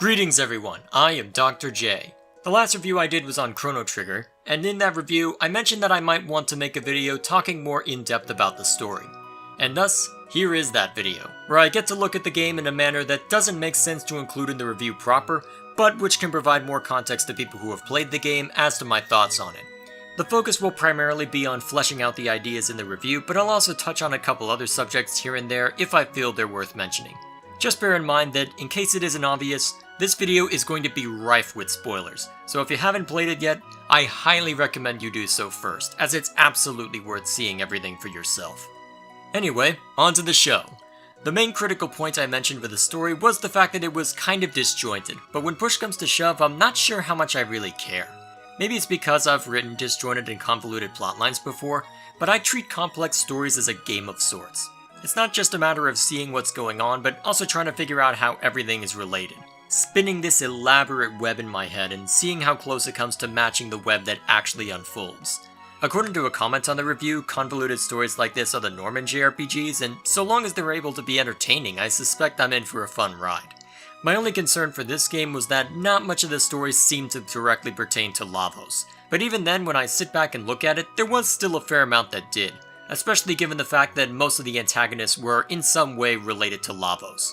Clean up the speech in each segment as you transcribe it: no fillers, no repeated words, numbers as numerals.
Greetings everyone, I am Dr. J. The last review I did was on Chrono Trigger, and in that review I mentioned that I might want to make a video talking more in depth about the story. And thus, here is that video, where I get to look at the game in a manner that doesn't make sense to include in the review proper, but which can provide more context to people who have played the game as to my thoughts on it. The focus will primarily be on fleshing out the ideas in the review, but I'll also touch on a couple other subjects here and there if I feel they're worth mentioning. Just bear in mind that, in case it isn't obvious, this video is going to be rife with spoilers, so if you haven't played it yet, I highly recommend you do so first, as it's absolutely worth seeing everything for yourself. Anyway, on to the show. The main critical point I mentioned with the story was the fact that it was kind of disjointed, but when push comes to shove, I'm not sure how much I really care. Maybe it's because I've written disjointed and convoluted plotlines before, but I treat complex stories as a game of sorts. It's not just a matter of seeing what's going on, but also trying to figure out how everything is related. Spinning this elaborate web in my head and seeing how close it comes to matching the web that actually unfolds. According to a comment on the review, convoluted stories like this are the norm in JRPGs, and so long as they're able to be entertaining, I suspect I'm in for a fun ride. My only concern for this game was that not much of the story seemed to directly pertain to Lavos, but even then when I sit back and look at it, there was still a fair amount that did, especially given the fact that most of the antagonists were in some way related to Lavos.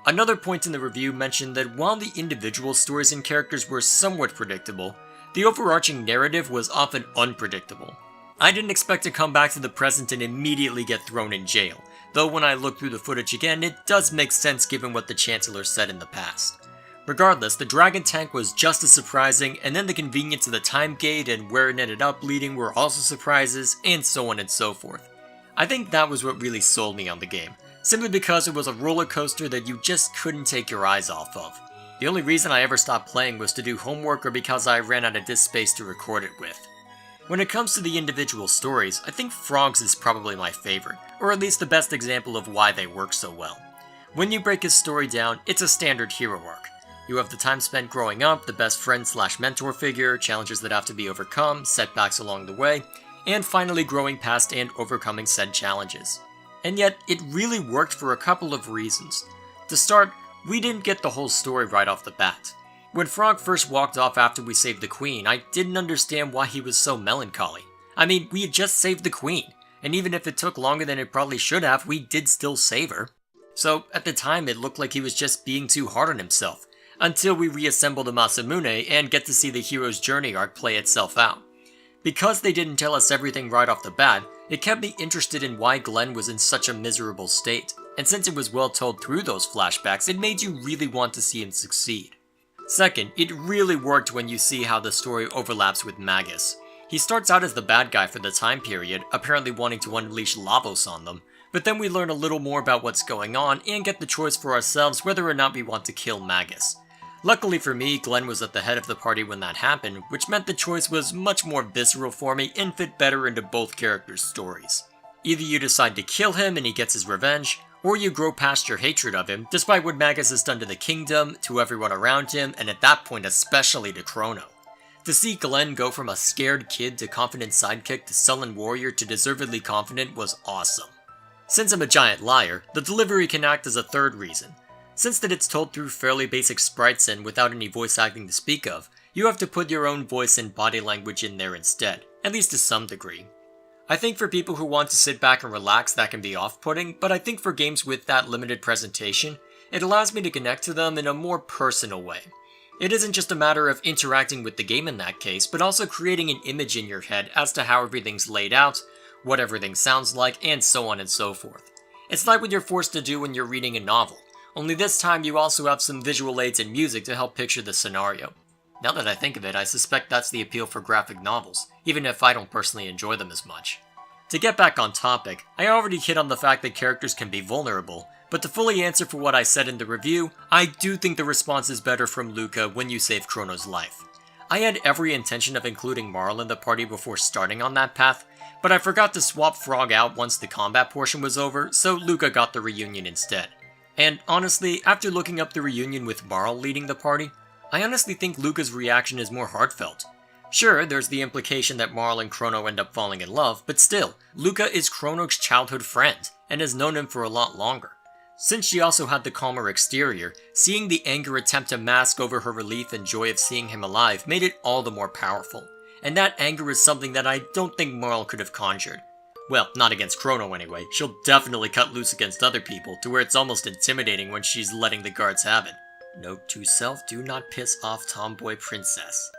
Another point in the review mentioned that while the individual stories and characters were somewhat predictable, the overarching narrative was often unpredictable. I didn't expect to come back to the present and immediately get thrown in jail, though when I look through the footage again, it does make sense given what the Chancellor said in the past. Regardless, the Dragon Tank was just as surprising, and then the convenience of the time gate and where it ended up leading were also surprises, and so on and so forth. I think that was what really sold me on the game, simply because it was a roller coaster that you just couldn't take your eyes off of. The only reason I ever stopped playing was to do homework or because I ran out of disk space to record it with. When it comes to the individual stories, I think Frog's is probably my favorite, or at least the best example of why they work so well. When you break his story down, it's a standard hero arc. You have the time spent growing up, the best friend/mentor figure, challenges that have to be overcome, setbacks along the way, and finally growing past and overcoming said challenges. And yet, it really worked for a couple of reasons. To start, we didn't get the whole story right off the bat. When Frog first walked off after we saved the Queen, I didn't understand why he was so melancholy. I mean, we had just saved the Queen, and even if it took longer than it probably should have, we did still save her. So, at the time, it looked like he was just being too hard on himself, until we reassemble the Masamune and get to see the hero's journey arc play itself out. Because they didn't tell us everything right off the bat, it kept me interested in why Glenn was in such a miserable state, and since it was well told through those flashbacks, it made you really want to see him succeed. Second, it really worked when you see how the story overlaps with Magus. He starts out as the bad guy for the time period, apparently wanting to unleash Lavos on them, but then we learn a little more about what's going on and get the choice for ourselves whether or not we want to kill Magus. Luckily for me, Glenn was at the head of the party when that happened, which meant the choice was much more visceral for me and fit better into both characters' stories. Either you decide to kill him and he gets his revenge, or you grow past your hatred of him, despite what Magus has done to the kingdom, to everyone around him, and at that point especially to Chrono. To see Glenn go from a scared kid to confident sidekick to sullen warrior to deservedly confident was awesome. Since I'm a giant liar, the delivery can act as a third reason. Since that it's told through fairly basic sprites and without any voice acting to speak of, you have to put your own voice and body language in there instead, at least to some degree. I think for people who want to sit back and relax that can be off-putting, but I think for games with that limited presentation, it allows me to connect to them in a more personal way. It isn't just a matter of interacting with the game in that case, but also creating an image in your head as to how everything's laid out, what everything sounds like, and so on and so forth. It's like what you're forced to do when you're reading a novel, only this time you also have some visual aids and music to help picture the scenario. Now that I think of it, I suspect that's the appeal for graphic novels, even if I don't personally enjoy them as much. To get back on topic, I already hit on the fact that characters can be vulnerable, but to fully answer for what I said in the review, I do think the response is better from Luca when you save Chrono's life. I had every intention of including Marl in the party before starting on that path, but I forgot to swap Frog out once the combat portion was over, so Luca got the reunion instead. And honestly, after looking up the reunion with Marl leading the party, I honestly think Luca's reaction is more heartfelt. Sure, there's the implication that Marl and Chrono end up falling in love, but still, Luca is Chrono's childhood friend, and has known him for a lot longer. Since she also had the calmer exterior, seeing the anger attempt to mask over her relief and joy of seeing him alive made it all the more powerful. And that anger is something that I don't think Marle could have conjured. Well, not against Chrono anyway. She'll definitely cut loose against other people, to where it's almost intimidating when she's letting the guards have it. Note to self, do not piss off tomboy princess.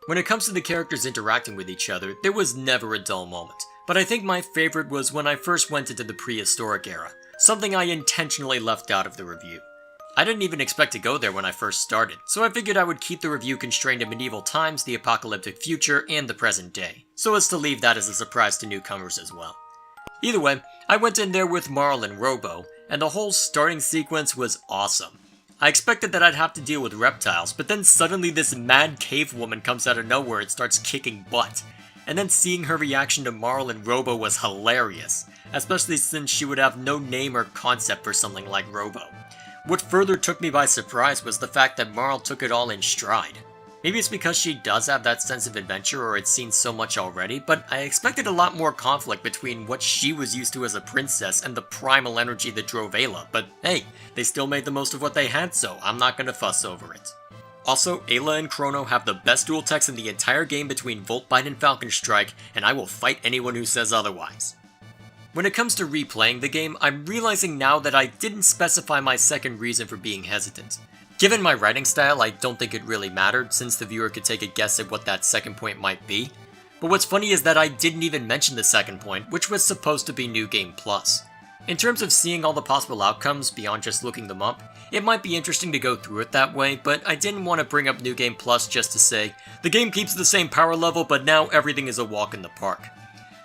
When it comes to the characters interacting with each other, there was never a dull moment. But I think my favorite was when I first went into the prehistoric era, something I intentionally left out of the review. I didn't even expect to go there when I first started, so I figured I would keep the review constrained to medieval times, the apocalyptic future, and the present day, so as to leave that as a surprise to newcomers as well. Either way, I went in there with Marle and Robo, and the whole starting sequence was awesome. I expected that I'd have to deal with reptiles, but then suddenly this mad cave woman comes out of nowhere and starts kicking butt. And then seeing her reaction to Marle and Robo was hilarious, especially since she would have no name or concept for something like Robo. What further took me by surprise was the fact that Marle took it all in stride. Maybe it's because she does have that sense of adventure or had seen so much already, but I expected a lot more conflict between what she was used to as a princess and the primal energy that drove Ayla, but hey, they still made the most of what they had, so I'm not gonna fuss over it. Also, Ayla and Chrono have the best dual techs in the entire game between Volt Bite and Falcon Strike, and I will fight anyone who says otherwise. When it comes to replaying the game, I'm realizing now that I didn't specify my second reason for being hesitant. Given my writing style, I don't think it really mattered, since the viewer could take a guess at what that second point might be. But what's funny is that I didn't even mention the second point, which was supposed to be New Game Plus. In terms of seeing all the possible outcomes beyond just looking them up, it might be interesting to go through it that way, but I didn't want to bring up New Game Plus just to say, the game keeps the same power level, but now everything is a walk in the park.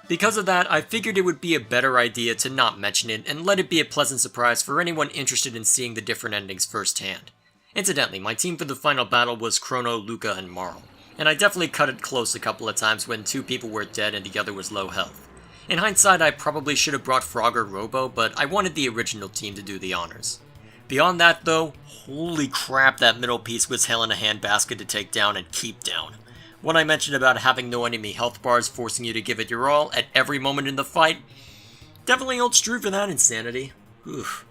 Because of that, I figured it would be a better idea to not mention it and let it be a pleasant surprise for anyone interested in seeing the different endings firsthand. Incidentally, my team for the final battle was Chrono, Luca, and Marle, and I definitely cut it close a couple of times when two people were dead and the other was low health. In hindsight, I probably should have brought Frog or Robo, but I wanted the original team to do the honors. Beyond that though, holy crap, that middle piece was hell in a handbasket to take down and keep down. What I mentioned about having no enemy health bars forcing you to give it your all at every moment in the fight, definitely holds true for that insanity. Oof.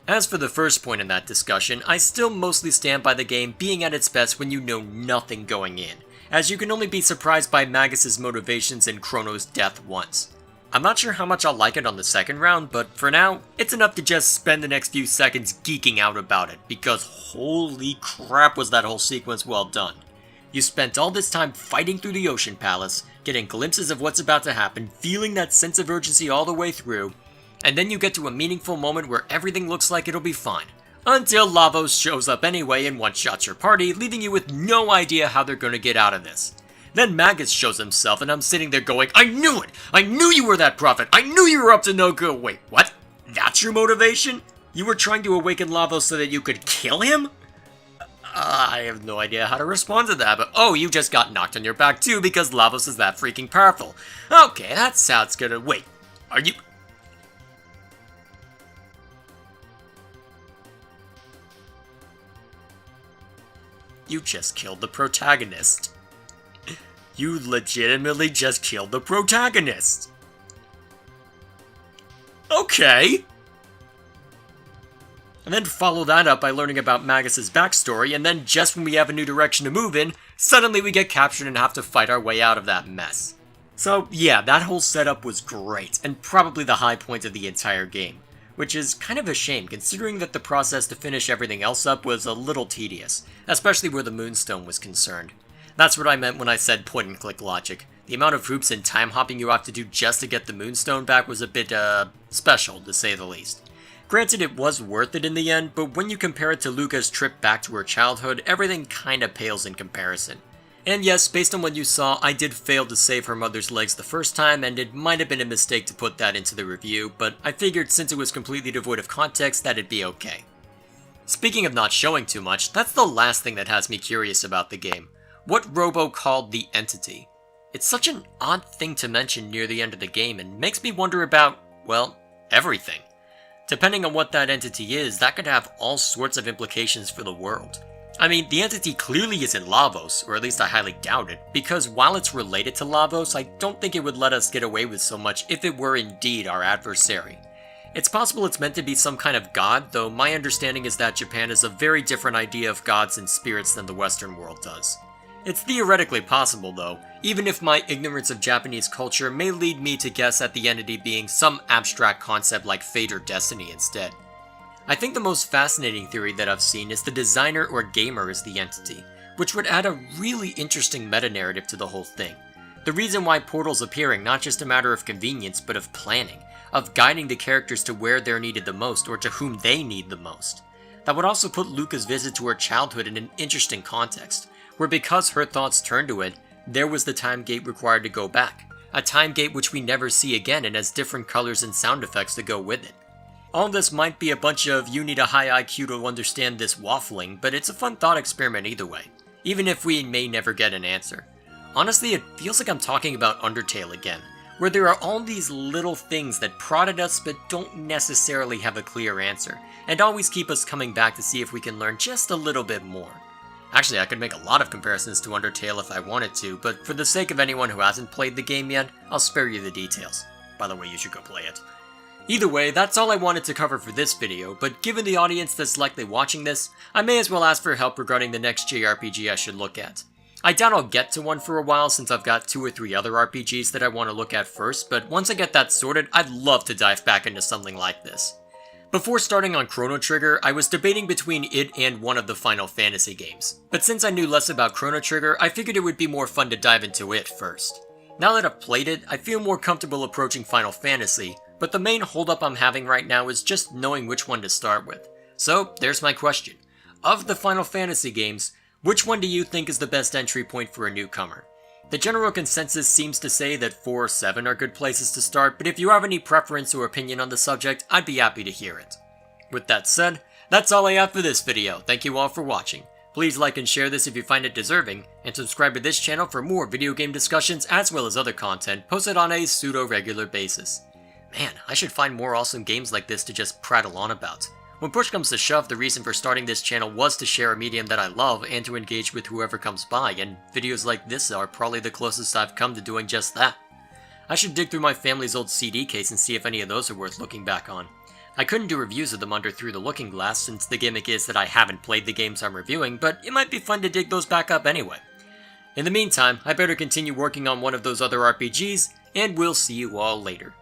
As for the first point in that discussion, I still mostly stand by the game being at its best when you know nothing going in, as you can only be surprised by Magus's motivations and Chrono's death once. I'm not sure how much I'll like it on the second round, but for now, it's enough to just spend the next few seconds geeking out about it, because holy crap was that whole sequence well done. You spent all this time fighting through the Ocean Palace, getting glimpses of what's about to happen, feeling that sense of urgency all the way through, and then you get to a meaningful moment where everything looks like it'll be fine. Until Lavos shows up anyway and one-shots your party, leaving you with no idea how they're gonna get out of this. Then Magus shows himself and I'm sitting there going, I knew it! I knew you were that prophet! I knew you were up to no good! Wait, what? That's your motivation? You were trying to awaken Lavos so that you could kill him? I have no idea how to respond to that, but oh, you just got knocked on your back too because Lavos is that freaking powerful. Okay, that sounds good. Wait, are you... You just killed the protagonist. You legitimately just killed the protagonist. Okay. And then follow that up by learning about Magus's backstory, and then just when we have a new direction to move in, suddenly we get captured and have to fight our way out of that mess. So yeah, that whole setup was great, and probably the high point of the entire game. Which is kind of a shame, considering that the process to finish everything else up was a little tedious, especially where the Moonstone was concerned. That's what I meant when I said point-and-click logic. The amount of hoops and time hopping you have to do just to get the Moonstone back was a bit, special, to say the least. Granted, it was worth it in the end, but when you compare it to Luca's trip back to her childhood, everything kinda pales in comparison. And yes, based on what you saw, I did fail to save her mother's legs the first time, and it might have been a mistake to put that into the review, but I figured since it was completely devoid of context, that it'd be okay. Speaking of not showing too much, that's the last thing that has me curious about the game. What Robo called the Entity. It's such an odd thing to mention near the end of the game, and makes me wonder about, well, everything. Depending on what that entity is, that could have all sorts of implications for the world. I mean, the entity clearly isn't Lavos, or at least I highly doubt it, because while it's related to Lavos, I don't think it would let us get away with so much if it were indeed our adversary. It's possible it's meant to be some kind of god, though my understanding is that Japan has a very different idea of gods and spirits than the Western world does. It's theoretically possible, though, even if my ignorance of Japanese culture may lead me to guess at the entity being some abstract concept like fate or destiny instead. I think the most fascinating theory that I've seen is the designer or gamer is the entity, which would add a really interesting meta-narrative to the whole thing. The reason why Portal's appearing not just a matter of convenience, but of planning, of guiding the characters to where they're needed the most or to whom they need the most. That would also put Luca's visit to her childhood in an interesting context, where because her thoughts turned to it, there was the time gate required to go back, a time gate which we never see again and has different colors and sound effects to go with it. All this might be a bunch of you need a high IQ to understand this waffling, but it's a fun thought experiment either way, even if we may never get an answer. Honestly, it feels like I'm talking about Undertale again, where there are all these little things that prod at us but don't necessarily have a clear answer, and always keep us coming back to see if we can learn just a little bit more. Actually, I could make a lot of comparisons to Undertale if I wanted to, but for the sake of anyone who hasn't played the game yet, I'll spare you the details. By the way, you should go play it. Either way, that's all I wanted to cover for this video, but given the audience that's likely watching this, I may as well ask for help regarding the next JRPG I should look at. I doubt I'll get to one for a while since I've got 2 or 3 other RPGs that I want to look at first, but once I get that sorted, I'd love to dive back into something like this. Before starting on Chrono Trigger, I was debating between it and one of the Final Fantasy games, but since I knew less about Chrono Trigger, I figured it would be more fun to dive into it first. Now that I've played it, I feel more comfortable approaching Final Fantasy, but the main holdup I'm having right now is just knowing which one to start with. So, there's my question. Of the Final Fantasy games, which one do you think is the best entry point for a newcomer? The general consensus seems to say that 4 or 7 are good places to start, but if you have any preference or opinion on the subject, I'd be happy to hear it. With that said, that's all I have for this video. Thank you all for watching. Please like and share this if you find it deserving, and subscribe to this channel for more video game discussions as well as other content posted on a pseudo-regular basis. Man, I should find more awesome games like this to just prattle on about. When push comes to shove, the reason for starting this channel was to share a medium that I love and to engage with whoever comes by, and videos like this are probably the closest I've come to doing just that. I should dig through my family's old CD case and see if any of those are worth looking back on. I couldn't do reviews of them under Through the Looking Glass since the gimmick is that I haven't played the games I'm reviewing, but it might be fun to dig those back up anyway. In the meantime, I better continue working on one of those other RPGs, and we'll see you all later.